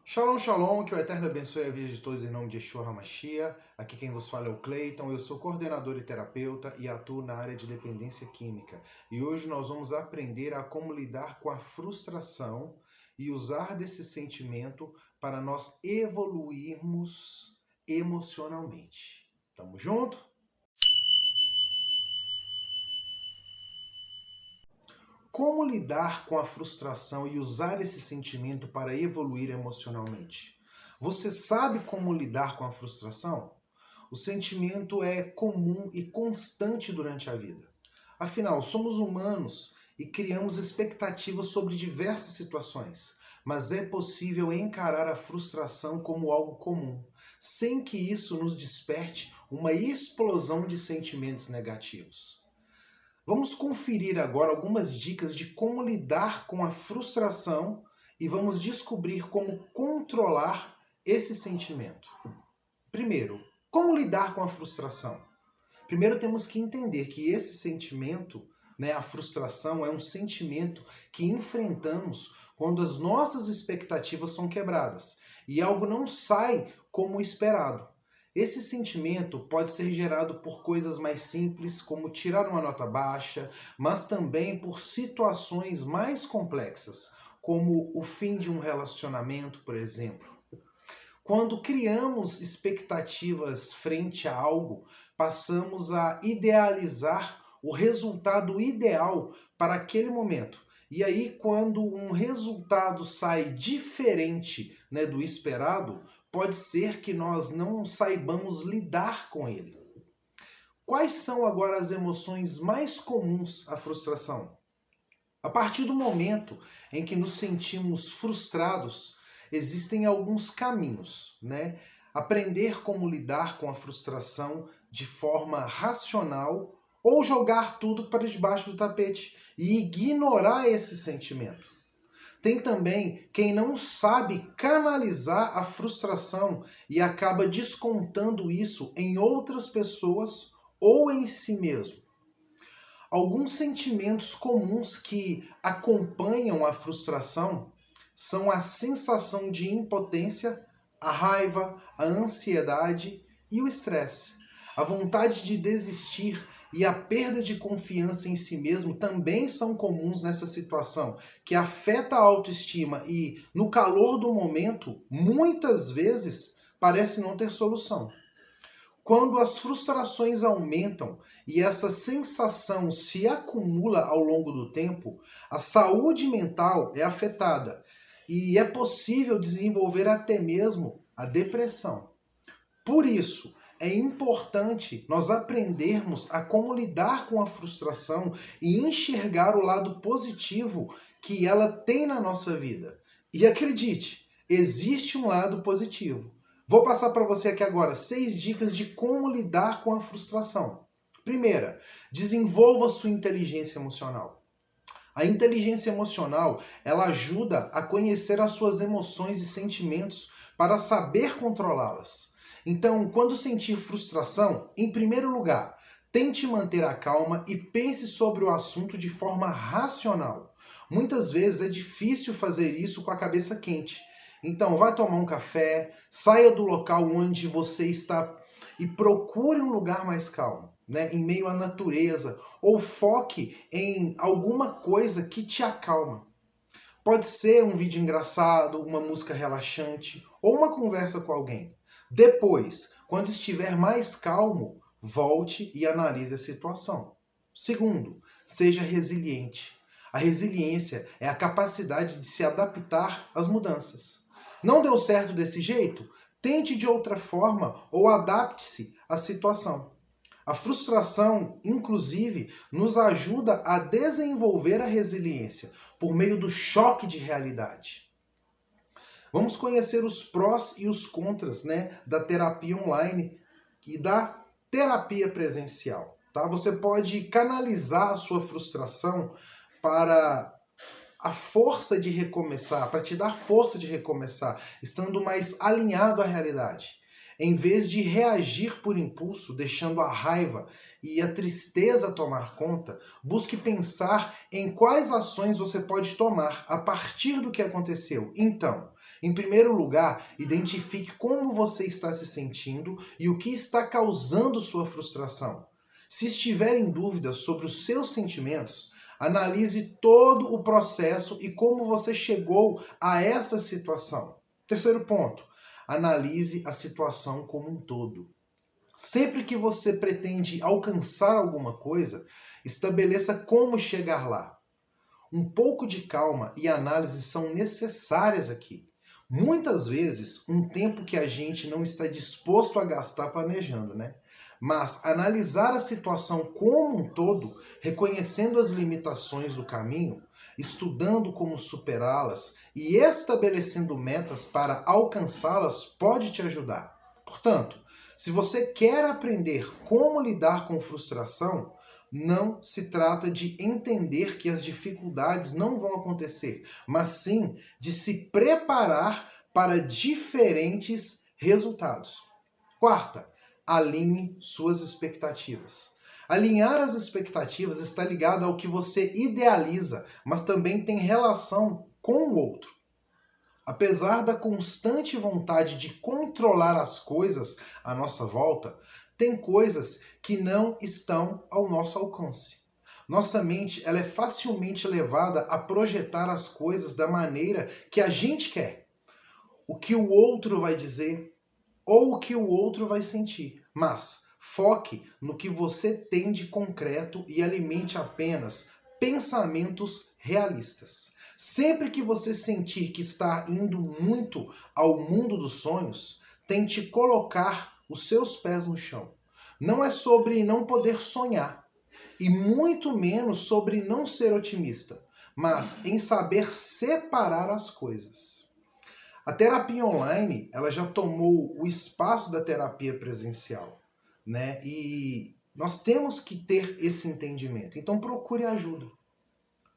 Shalom, shalom, que o Eterno abençoe a vida de todos em nome de Yeshua HaMashiach. Aqui quem vos fala é o Cleiton, eu sou coordenador e terapeuta e atuo na área de dependência química. E hoje nós vamos aprender a como lidar com a frustração e usar desse sentimento para nós evoluirmos emocionalmente. Tamo junto? Como lidar com a frustração e usar esse sentimento para evoluir emocionalmente? Você sabe como lidar com a frustração? O sentimento é comum e constante durante a vida. Afinal, somos humanos e criamos expectativas sobre diversas situações, mas é possível encarar a frustração como algo comum, sem que isso nos desperte uma explosão de sentimentos negativos. Vamos conferir agora algumas dicas de como lidar com a frustração e vamos descobrir como controlar esse sentimento. Primeiro, como lidar com a frustração? Primeiro temos que entender que esse sentimento, a frustração, é um sentimento que enfrentamos quando as nossas expectativas são quebradas e algo não sai como esperado. Esse sentimento pode ser gerado por coisas mais simples, como tirar uma nota baixa, mas também por situações mais complexas, como o fim de um relacionamento, por exemplo. Quando criamos expectativas frente a algo, passamos a idealizar o resultado ideal para aquele momento. E aí, quando um resultado sai diferente, do esperado, pode ser que nós não saibamos lidar com ele. Quais são agora as emoções mais comuns à frustração? A partir do momento em que nos sentimos frustrados, existem alguns caminhos, Aprender como lidar com a frustração de forma racional ou jogar tudo para debaixo do tapete e ignorar esse sentimento. Tem também quem não sabe canalizar a frustração e acaba descontando isso em outras pessoas ou em si mesmo. Alguns sentimentos comuns que acompanham a frustração são a sensação de impotência, a raiva, a ansiedade e o estresse. A vontade de desistir e a perda de confiança em si mesmo também são comuns nessa situação, que afeta a autoestima e, no calor do momento, muitas vezes parece não ter solução. Quando as frustrações aumentam e essa sensação se acumula ao longo do tempo, a saúde mental é afetada e é possível desenvolver até mesmo a depressão. Por isso, é importante nós aprendermos a como lidar com a frustração e enxergar o lado positivo que ela tem na nossa vida. E acredite, existe um lado positivo. Vou passar para você aqui agora 6 dicas de como lidar com a frustração. Primeira, desenvolva sua inteligência emocional. A inteligência emocional, ela ajuda a conhecer as suas emoções e sentimentos para saber controlá-las. Então, quando sentir frustração, em primeiro lugar, tente manter a calma e pense sobre o assunto de forma racional. Muitas vezes é difícil fazer isso com a cabeça quente. Então, vá tomar um café, saia do local onde você está e procure um lugar mais calmo, em meio à natureza, ou foque em alguma coisa que te acalma. Pode ser um vídeo engraçado, uma música relaxante ou uma conversa com alguém. Depois, quando estiver mais calmo, volte e analise a situação. Segundo, seja resiliente. A resiliência é a capacidade de se adaptar às mudanças. Não deu certo desse jeito? Tente de outra forma ou adapte-se à situação. A frustração, inclusive, nos ajuda a desenvolver a resiliência por meio do choque de realidade. Vamos conhecer os prós e os contras, da terapia online e da terapia presencial. Tá? Você pode canalizar a sua frustração para a força de recomeçar, para te dar força de recomeçar, estando mais alinhado à realidade. Em vez de reagir por impulso, deixando a raiva e a tristeza tomar conta, busque pensar em quais ações você pode tomar a partir do que aconteceu. Então, Em primeiro lugar, identifique como você está se sentindo e o que está causando sua frustração. Se estiver em dúvida sobre os seus sentimentos, analise todo o processo e como você chegou a essa situação. Terceiro ponto, analise a situação como um todo. Sempre que você pretende alcançar alguma coisa, estabeleça como chegar lá. Um pouco de calma e análise são necessárias aqui. Muitas vezes, um tempo que a gente não está disposto a gastar planejando, né? Mas analisar a situação como um todo, reconhecendo as limitações do caminho, estudando como superá-las e estabelecendo metas para alcançá-las pode te ajudar. Portanto, se você quer aprender como lidar com frustração, não se trata de entender que as dificuldades não vão acontecer, mas sim de se preparar para diferentes resultados. Quarta, alinhe suas expectativas. Alinhar as expectativas está ligado ao que você idealiza, mas também tem relação com o outro. Apesar da constante vontade de controlar as coisas à nossa volta, tem coisas que não estão ao nosso alcance. Nossa mente ela é facilmente levada a projetar as coisas da maneira que a gente quer. O que o outro vai dizer ou o que o outro vai sentir. Mas foque no que você tem de concreto e alimente apenas pensamentos realistas. Sempre que você sentir que está indo muito ao mundo dos sonhos, tente colocar os seus pés no chão. Não é sobre não poder sonhar, e muito menos sobre não ser otimista, mas em saber separar as coisas. A terapia online, ela já tomou o espaço da terapia presencial, né? E nós temos que ter esse entendimento. Então procure ajuda.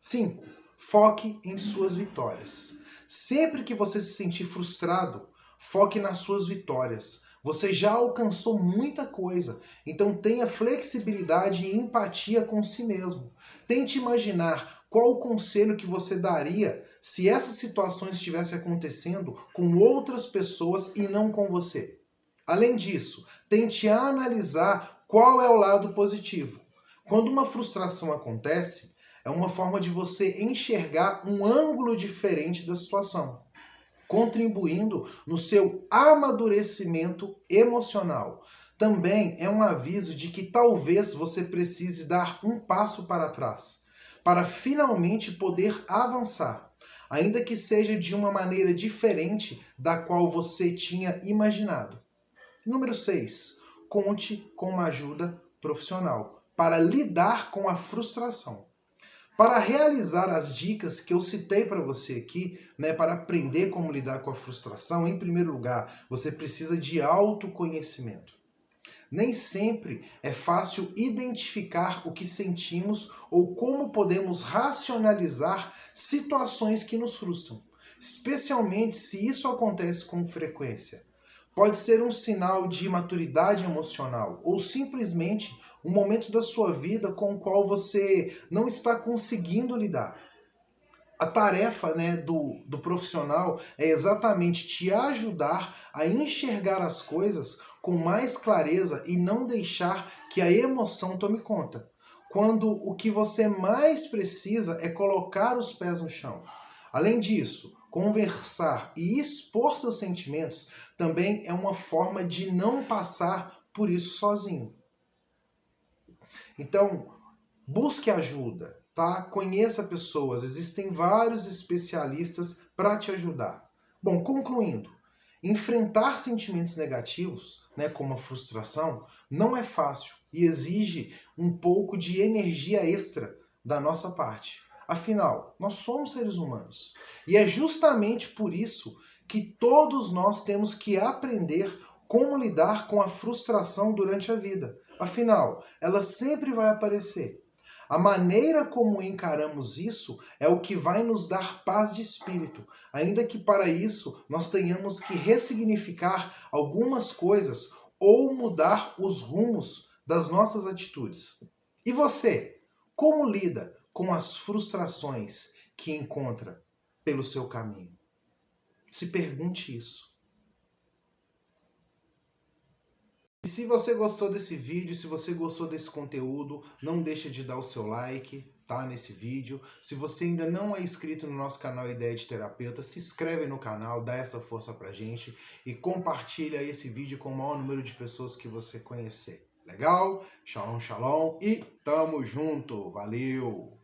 5. Foque em suas vitórias. Sempre que você se sentir frustrado, foque nas suas vitórias. Você já alcançou muita coisa, então tenha flexibilidade e empatia com si mesmo. Tente imaginar qual o conselho que você daria se essa situação estivesse acontecendo com outras pessoas e não com você. Além disso, tente analisar qual é o lado positivo. Quando uma frustração acontece, é uma forma de você enxergar um ângulo diferente da situação, contribuindo no seu amadurecimento emocional. Também é um aviso de que talvez você precise dar um passo para trás, para finalmente poder avançar, ainda que seja de uma maneira diferente da qual você tinha imaginado. Número 6. Conte com uma ajuda profissional para lidar com a frustração. Para realizar as dicas que eu citei para você aqui, né, para aprender como lidar com a frustração, em primeiro lugar, você precisa de autoconhecimento. Nem sempre é fácil identificar o que sentimos ou como podemos racionalizar situações que nos frustram, especialmente se isso acontece com frequência. Pode ser um sinal de imaturidade emocional ou simplesmente um momento da sua vida com o qual você não está conseguindo lidar. A tarefa, né, do profissional é exatamente te ajudar a enxergar as coisas com mais clareza e não deixar que a emoção tome conta. Quando o que você mais precisa é colocar os pés no chão. Além disso, conversar e expor seus sentimentos também é uma forma de não passar por isso sozinho. Então, busque ajuda, tá? Conheça pessoas, existem vários especialistas para te ajudar. Bom, concluindo, enfrentar sentimentos negativos, né, como a frustração, não é fácil e exige um pouco de energia extra da nossa parte. Afinal, nós somos seres humanos. E é justamente por isso que todos nós temos que aprender como lidar com a frustração durante a vida. Afinal, ela sempre vai aparecer. A maneira como encaramos isso é o que vai nos dar paz de espírito, ainda que para isso nós tenhamos que ressignificar algumas coisas ou mudar os rumos das nossas atitudes. E você, como lida com as frustrações que encontra pelo seu caminho? Se pergunte isso. E se você gostou desse vídeo, se você gostou desse conteúdo, não deixa de dar o seu like, tá, nesse vídeo. Se você ainda não é inscrito no nosso canal Ideia de Terapeuta, se inscreve no canal, dá essa força pra gente e compartilha esse vídeo com o maior número de pessoas que você conhecer. Legal? Shalom, shalom e tamo junto. Valeu!